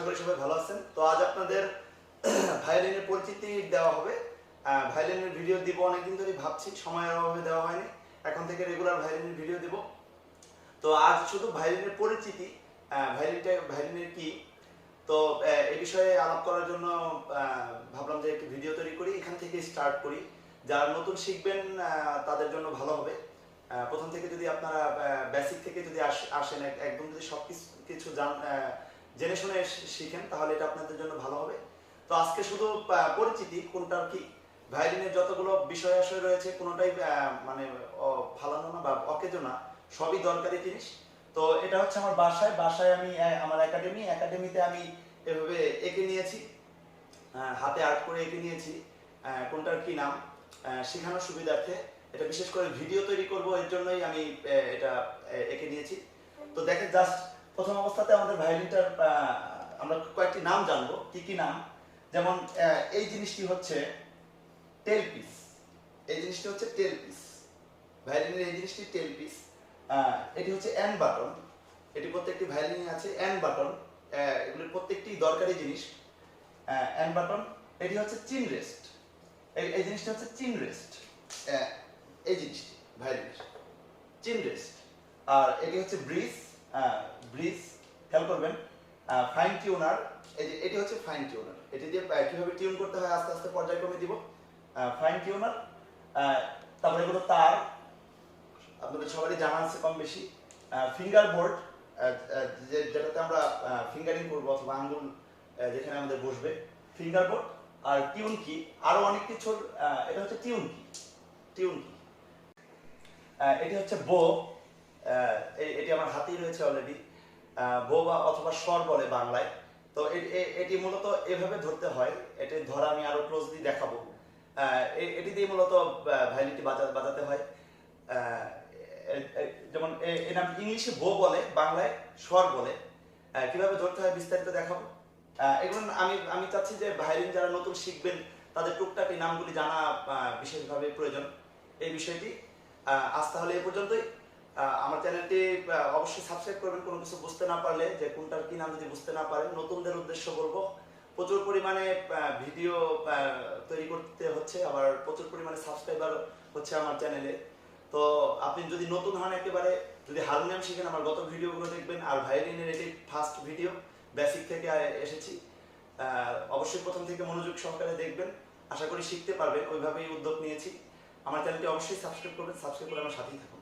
আশা করি সবাই ভালো আছেন। তো আজ আপনাদের ভায়োলিনের পরিচিতি দেওয়া হবে। ভায়োলিনের ভিডিও দিব, অনেকদিন ধরে ভাবছি, সময়ের অভাবে দেওয়া হয়নি। এখন থেকে রেগুলার ভায়োলিনের ভিডিও দিব। তো আজ শুধু ভায়োলিনের পরিচিতি, ভায়োলিনের কি, তো এই বিষয়ে আলাপ করার জন্য ভাবলাম যে একটু ভিডিও তৈরি করি, এখান থেকে স্টার্ট করি। যারা নতুন শিখবেন তাদের জন্য ভালো হবে। প্রথম থেকে যদি আপনারা বেসিক থেকে যদি আসেন, একদম যদি সব কিছু জেনে শুনে শিখেন, তাহলে এটা আপনাদের জন্য ভালো হবে। তো আজকে শুধু পরিচিতি কোনটার কি, ভায়োলিনের যতগুলো বিষয় আশয় রয়েছে কোনোটাই মানে ফালানো না বা অকেজো না, সবই দরকারি জিনিস। তো এটা হচ্ছে আমার বাসায় আমি আমার একাডেমিতে আমি এভাবে এঁকে নিয়েছি, হাতে আর্ট করে এঁকে নিয়েছি। কোনটার কি নাম শেখানোর সুবিধার্থে, এটা বিশেষ করে ভিডিও তৈরি করব, এর জন্যই আমি এটা এঁকে নিয়েছি। তো দেখেন, জাস্ট প্রথম অবস্থাতে আমাদের ভায়োলিনটার আমরা কয়েকটি নাম জানবো। কি নাম? যেমন এই জিনিসটি হচ্ছে টেল পিস। এই জিনিসটি হচ্ছে টেল পিস, ভায়োলিনের এই জিনিসটি টেল পিস। এটি হচ্ছে এন্ড বাটন। এটি প্রত্যেকটি ভায়োলিনে আছে এন্ড বাটন, এগুলোর প্রত্যেকটি দরকারি জিনিস। End button. এটি হচ্ছে চিন রেস্ট। এই জিনিসটা হচ্ছে চিন রেস্ট, এই জিনিসটি ভায়োলিনের চিন রেস্ট। আর এটি হচ্ছে ব্রিজ। ব্রিজ খেয়াল করবেন। ফাইন টিউনার, এটি হচ্ছে ফাইন টিউনার। এটি দিয়ে কিভাবে টিউন করতে হয় আস্তে আস্তে পর্যায়ক্রমে দিব। Fine tenure. তারপরে এগুলো তার, আপনাদের সবারই জানা আছে কম বেশি। ফিঙ্গার বোর্ড, যেটাতে আমরা ফিঙ্গারিং করবো অথবা আঙ্গুল যেখানে আমাদের বসবে, ফিঙ্গার বোর্ড। আর টিউন কি, আরো অনেক কিছুর, এটা হচ্ছে টিউন কি। টিউন কি, এটি হচ্ছে বো। এটি আমার হাতেই রয়েছে অলরেডি। বো বা অথবা স্বর বলে বাংলায়। তো এটি মূলত এভাবে ধরতে হয়। এটি ধরা আমি আরো ক্লোজলি দেখাবো। এটি দিয়ে মূলত ভায়োলিনটি বাজাতে হয়। যেমন এর নাম ইংলিশে বো বলে, বাংলায় স্বর বলে। কিভাবে ধরতে হয় বিস্তারিত দেখাবো। এগুলো আমি চাচ্ছি যে ভায়োলিন যারা নতুন শিখবেন তাদের টুকটাক এই নামগুলি জানা বিশেষভাবে প্রয়োজন। এই বিষয়টি আজ তাহলে এ পর্যন্তই। আমার চ্যানেলটি অবশ্যই সাবস্ক্রাইব করবেন কোনো কিছু বুঝতে না পারলে, যে কোনটার কি নাম যদি বুঝতে না পারেন। নতুনদের উদ্দেশ্য বলবো, প্রচুর পরিমাণে ভিডিও তৈরি করতে হচ্ছে, আবার প্রচুর পরিমাণে সাবস্ক্রাইবার হচ্ছে আমার চ্যানেলে। তো আপনি যদি নতুন হন, একেবারে যদি হারমোনিয়াম শিখেন, আমার গত ভিডিওগুলো দেখবেন। আর ভায়োলিনের এটি ফার্স্ট ভিডিও, বেসিক থেকে এসেছি। অবশ্যই প্রথম থেকে মনোযোগ সহকারে দেখবেন, আশা করি শিখতে পারবেন। ওইভাবেই উদ্যোগ নিয়েছি। আমার চ্যানেলটি অবশ্যই সাবস্ক্রাইব করবেন, সাবস্ক্রাইব করে আমার সাথেই থাকুন।